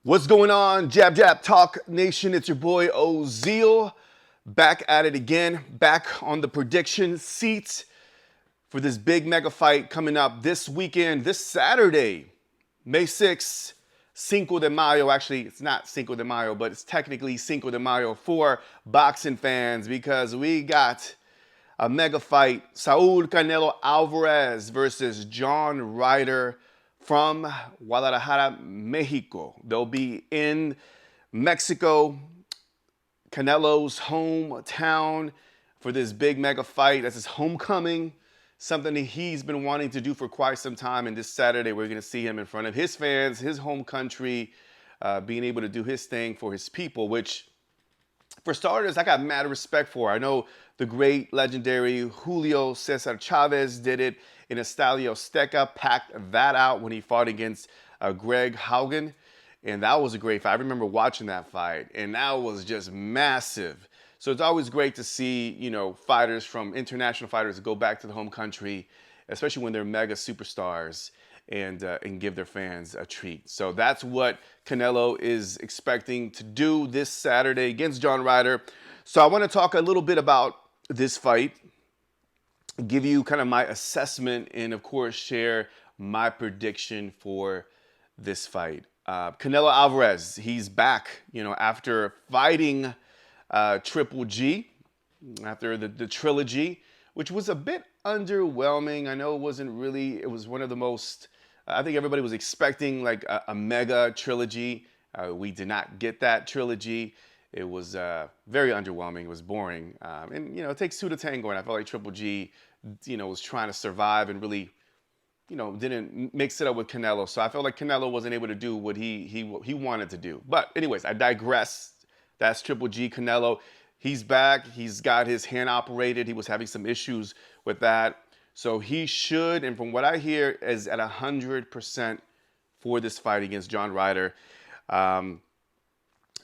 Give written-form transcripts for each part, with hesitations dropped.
What's going on, Jab Jab Talk Nation? It's your boy Ozil, back at it again, back on the prediction seat for this big mega fight coming up this weekend, this Saturday, May 6th, Cinco de Mayo. Actually, it's not Cinco de Mayo, but it's technically Cinco de Mayo for boxing fans because we got a mega fight, Saul Canelo Alvarez versus John Ryder from Guadalajara, Mexico. They'll be in Mexico, Canelo's hometown, for this big mega fight. That's his homecoming, something that he's been wanting to do for quite some time. And this Saturday, we're going to see him in front of his fans, his home country, being able to do his thing for his people, which, for starters, I got mad respect for. I know the great, legendary Julio Cesar Chavez did it in Estadio Azteca, packed that out when he fought against Greg Haugen. And that was a great fight. I remember watching that fight, and that was just massive. So it's always great to see, fighters from international fighters go back to the home country, especially when they're mega superstars, and give their fans a treat. So that's what Canelo is expecting to do this Saturday against John Ryder. So I want to talk a little bit about this fight, give you kind of my assessment, and of course share my prediction for this fight. Canelo Alvarez, he's back, after fighting Triple G, after the trilogy, which was a bit underwhelming. I know it was one of the most, I think everybody was expecting like a mega trilogy. We did not get that trilogy. It was very underwhelming. It was boring. And it takes two to tango, and I felt like Triple G, was trying to survive and really, didn't mix it up with Canelo. So I felt like Canelo wasn't able to do what he wanted to do. But anyways, I digress. That's Triple G. Canelo. He's back. He's got his hand operated. He was having some issues with that. So he should, and from what I hear, is at 100% for this fight against John Ryder.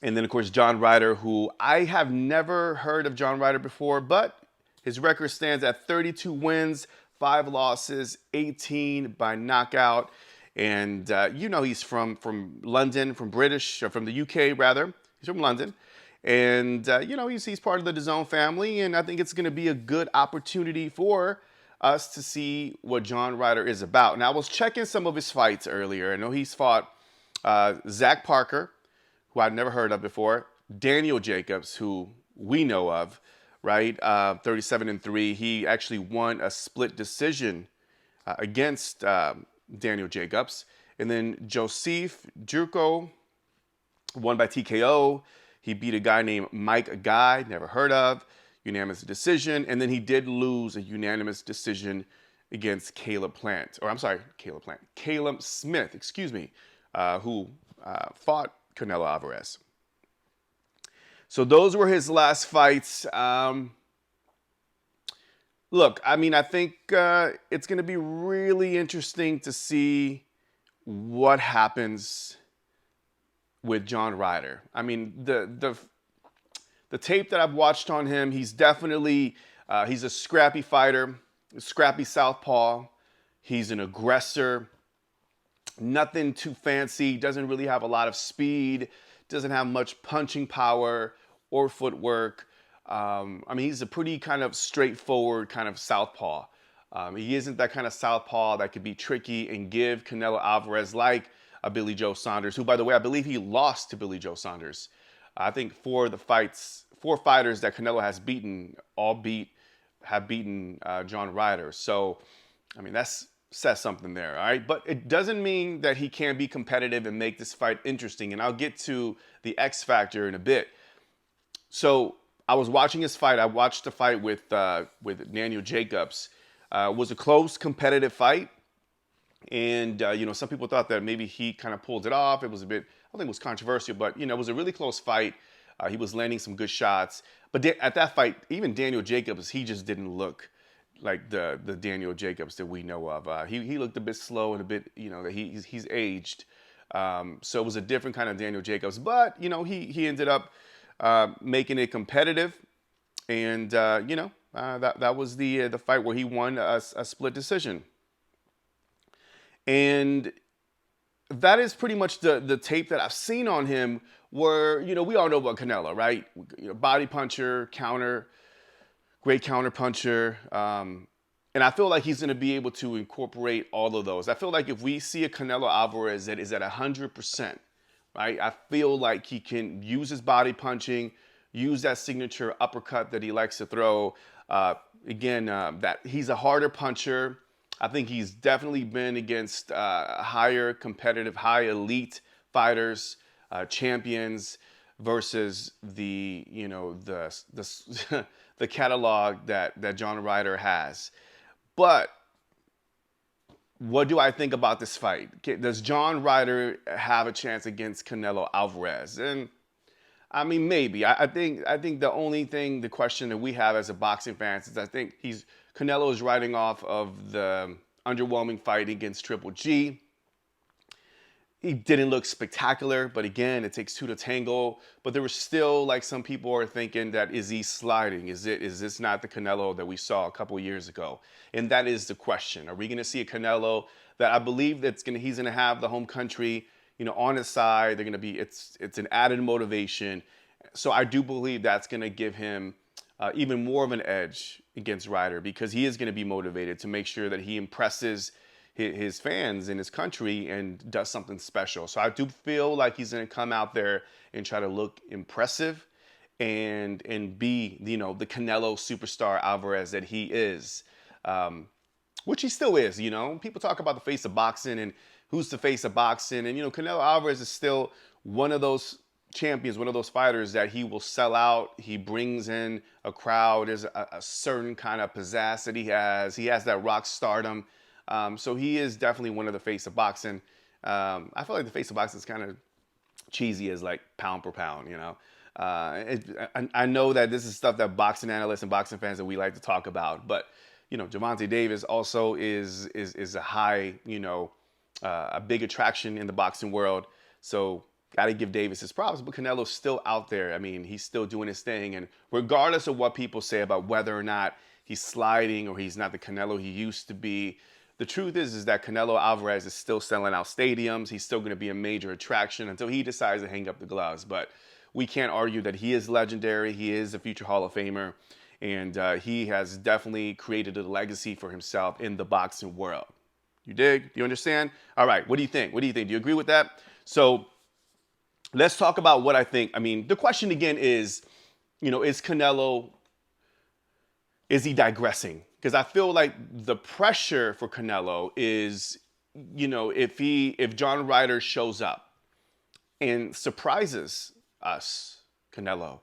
And then, of course, John Ryder, who I have never heard of John Ryder before, but his record stands at 32 wins, 5 losses, 18 by knockout. And, he's from London, from the UK, rather. He's from London. And, he's part of the dazn family. And I think it's going to be a good opportunity for us to see what John Ryder is about. Now, I was checking some of his fights earlier. I know he's fought Zach Parker, who I'd never heard of before, Daniel Jacobs, who we know of, right? 37-3. He actually won a split decision against Daniel Jacobs. And then Joseph Jurko won by TKO. He beat a guy named Mike Guy, never heard of, unanimous decision. And then he did lose a unanimous decision against Caleb Smith, who fought Canelo Alvarez. So those were his last fights. Look, I think it's going to be really interesting to see what happens with John Ryder. I mean, the tape that I've watched on him, he's definitely, he's a scrappy fighter, a scrappy southpaw. He's an aggressor. Nothing too fancy, doesn't really have a lot of speed, doesn't have much punching power or footwork. He's a pretty kind of straightforward kind of southpaw. He isn't that kind of southpaw that could be tricky and give Canelo Alvarez like a Billy Joe Saunders, who, by the way, I believe he lost to Billy Joe Saunders. I think 4 fighters that Canelo has beaten, have beaten John Ryder. So, that's says something there, all right? But it doesn't mean that he can't be competitive and make this fight interesting. And I'll get to the X factor in a bit. So I was watching his fight. I watched the fight with Daniel Jacobs. It was a close, competitive fight. And, some people thought that maybe he kind of pulled it off. It was a bit, I think it was controversial, but, it was a really close fight. He was landing some good shots. But at that fight, even Daniel Jacobs, he just didn't look like the Daniel Jacobs that we know of. He looked a bit slow and a bit, that he's aged. So it was a different kind of Daniel Jacobs. But, he ended up making it competitive. And, that was the fight where he won a split decision. And that is pretty much the tape that I've seen on him. Where we all know about Canelo, right? Body puncher, counter, great counter puncher. And I feel like he's going to be able to incorporate all of those. I feel like if we see a Canelo Alvarez that is at 100%, right? I feel like he can use his body punching, use that signature uppercut that he likes to throw. That he's a harder puncher. I think he's definitely been against higher competitive, high elite fighters, champions, versus the the catalog that John Ryder has. But what do I think about this fight? Does John Ryder have a chance against Canelo Alvarez? And I mean, maybe. I think the question that we have as a boxing fans is I think Canelo is riding off of the underwhelming fight against Triple G. He didn't look spectacular, but again, it takes two to tango. But there was still, like, some people are thinking that, is he sliding? Is this not the Canelo that we saw a couple years ago? And that is the question. Are we going to see a Canelo that I believe he's going to have the home country, on his side? They're going to be, it's an added motivation. So I do believe that's going to give him even more of an edge against Ryder, because he is going to be motivated to make sure that he impresses his fans in his country and does something special. So I do feel like he's going to come out there and try to look impressive and be, the Canelo superstar Alvarez that he is, which he still is. People talk about the face of boxing and who's the face of boxing. And, Canelo Alvarez is still one of those champions, one of those fighters that he will sell out. He brings in a crowd. There's a certain kind of pizzazz that he has. He has that rock stardom. So he is definitely one of the face of boxing. I feel like the face of boxing is kind of cheesy as like pound per pound, I know that this is stuff that boxing analysts and boxing fans that we like to talk about, but Gervonta Davis also is a high, a big attraction in the boxing world. So got to give Davis his props, but Canelo's still out there. I mean, he's still doing his thing, and regardless of what people say about whether or not he's sliding or he's not the Canelo he used to be, the truth is that Canelo Alvarez is still selling out stadiums. He's still going to be a major attraction until he decides to hang up the gloves. But we can't argue that he is legendary. He is a future Hall of Famer. And he has definitely created a legacy for himself in the boxing world. You dig? Do you understand? All right. What do you think? Do you agree with that? So let's talk about what I think. I mean, the question again is, is Canelo, is he digressing? Because I feel like the pressure for Canelo is, if John Ryder shows up and surprises us, Canelo,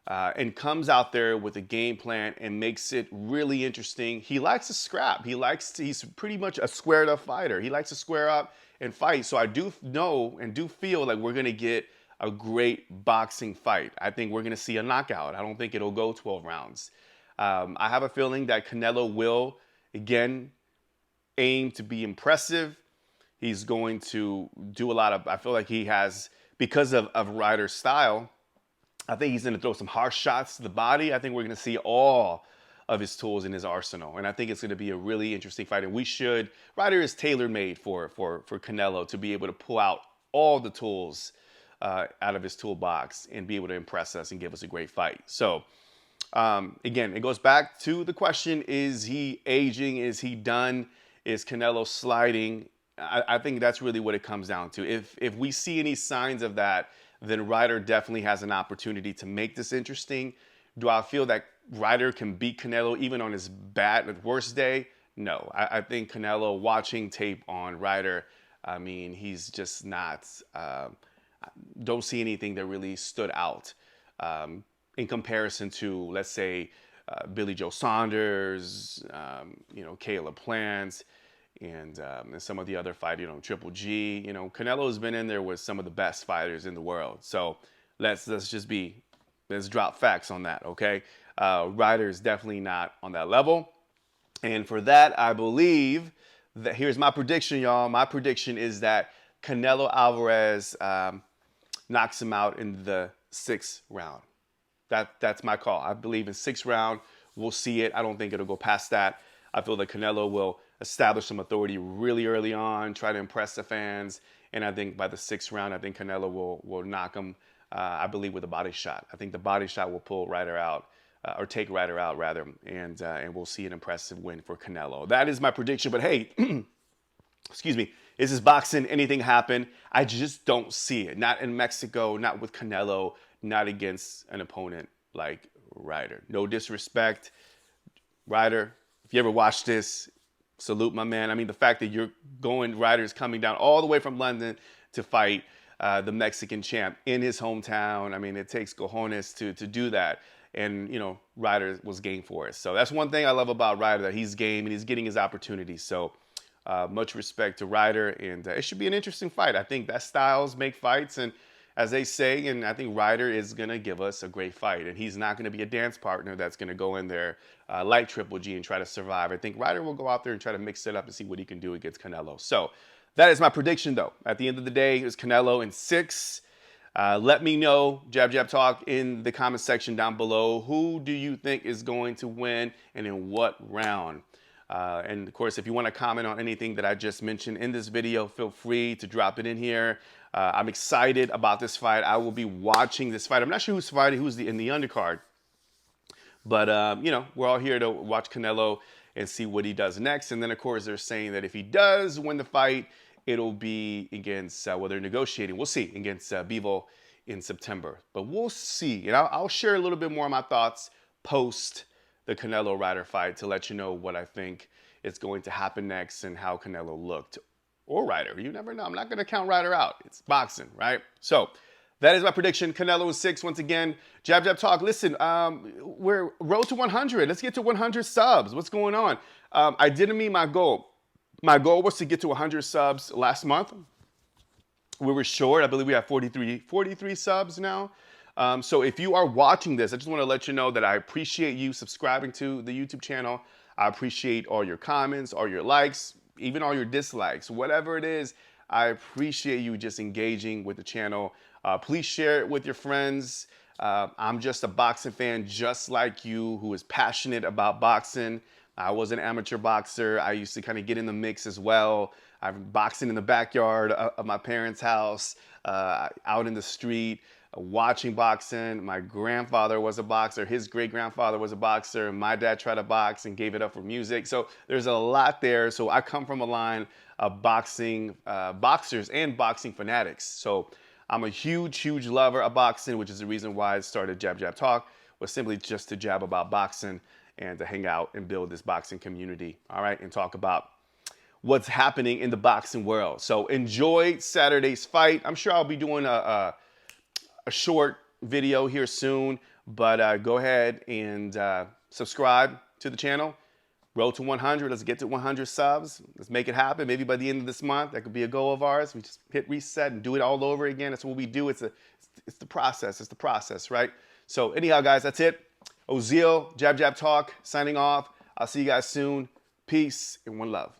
and comes out there with a game plan and makes it really interesting. He likes to scrap. He's pretty much a squared up fighter. He likes to square up and fight. So I do know and do feel like we're going to get a great boxing fight. I think we're going to see a knockout. I don't think it'll go 12 rounds. I have a feeling that Canelo will, again, aim to be impressive. He's going to do a lot of, I feel like he has, because of Ryder's style, I think he's going to throw some harsh shots to the body. I think we're going to see all of his tools in his arsenal. And I think it's going to be a really interesting fight. And Ryder is tailor-made for Canelo to be able to pull out all the tools out of his toolbox and be able to impress us and give us a great fight. So, again, it goes back to the question, is he aging? Is he done? Is Canelo sliding? I think that's really what it comes down to. If we see any signs of that, then Ryder definitely has an opportunity to make this interesting. Do I feel that Ryder can beat Canelo even on his worst day? No. I think Canelo, watching tape on Ryder, I mean, he's just not, don't see anything that really stood out. In comparison to, let's say, Billy Joe Saunders, Caleb Plant, and some of the other fighters, Triple G. Canelo has been in there with some of the best fighters in the world. So let's drop facts on that, okay? Ryder is definitely not on that level. And for that, I believe that here's my prediction, y'all. My prediction is that Canelo Alvarez knocks him out in the 6th round. That's my call. I believe in 6th round, we'll see it. I don't think it'll go past that. I feel that Canelo will establish some authority really early on, try to impress the fans, And I think by the 6th round, I think Canelo will knock him, I believe, with a body shot. I think the body shot will pull Ryder out, or take Ryder out, rather, and we'll see an impressive win for Canelo. That is my prediction. But hey, excuse me, is this boxing? Anything happen? I just don't see it. Not in Mexico, not with Canelo, not against an opponent like Ryder. No disrespect, Ryder. If you ever watch this, salute my man. I mean, the fact that Ryder's coming down all the way from London to fight the Mexican champ in his hometown. I mean, it takes cojones to do that. And, you know, Ryder was game for it. So that's one thing I love about Ryder, that he's game and he's getting his opportunities. So much respect to Ryder, and it should be an interesting fight. I think that styles make fights, and as they say, and I think Ryder is going to give us a great fight, and he's not going to be a dance partner that's going to go in there like Triple G and try to survive. I think Ryder will go out there and try to mix it up and see what he can do against Canelo. So that is my prediction, though. At the end of the day, it's Canelo in 6. Let me know, Jab Talk, in the comment section down below. Who do you think is going to win and in what round? And of course, if you want to comment on anything that I just mentioned in this video, feel free to drop it in here. I'm excited about this fight. I will be watching this fight. I'm not sure who's fighting, who's in the undercard. But, you know, we're all here to watch Canelo and see what he does next. And then, of course, they're saying that if he does win the fight, it'll be against, well, they're negotiating. We'll see, against Bivol in September. But we'll see. And I'll share a little bit more of my thoughts post the Canelo Ryder fight to let you know what I think is going to happen next and how Canelo looked. Or Ryder. You never know. I'm not going to count Ryder out. It's boxing, right? So that is my prediction. Canelo in 6 once again. Jab Talk. Listen, we're road to 100. Let's get to 100 subs. What's going on? I didn't meet my goal. My goal was to get to 100 subs last month. We were short. I believe we have 43 subs now. So if you are watching this, I just want to let you know that I appreciate you subscribing to the YouTube channel. I appreciate all your comments, all your likes, even all your dislikes, whatever it is. I appreciate you just engaging with the channel. Please share it with your friends. I'm just a boxing fan just like you who is passionate about boxing. I was an amateur boxer. I used to kind of get in the mix as well. I'm boxing in the backyard of my parents' house, out in the street, watching boxing. My grandfather was a boxer. His great-grandfather was a boxer. My dad tried to box and gave it up for music. So there's a lot there. So I come from a line of boxing boxers and boxing fanatics. So I'm a huge lover of boxing, which is the reason why I started Jab Talk, was simply just to jab about boxing and to hang out and build this boxing community, all right, and talk about what's happening in the boxing world. So enjoy Saturday's fight. I'm sure I'll be doing a short video here soon, but go ahead and subscribe to the channel. Road to 100. Let's get to 100 subs. Let's make it happen. Maybe by the end of this month, that could be a goal of ours. We just hit reset and do it all over again. That's what we do. It's the process. It's the process, right? So anyhow, guys, that's it. Ozil, Jab Talk, signing off. I'll see you guys soon. Peace and one love.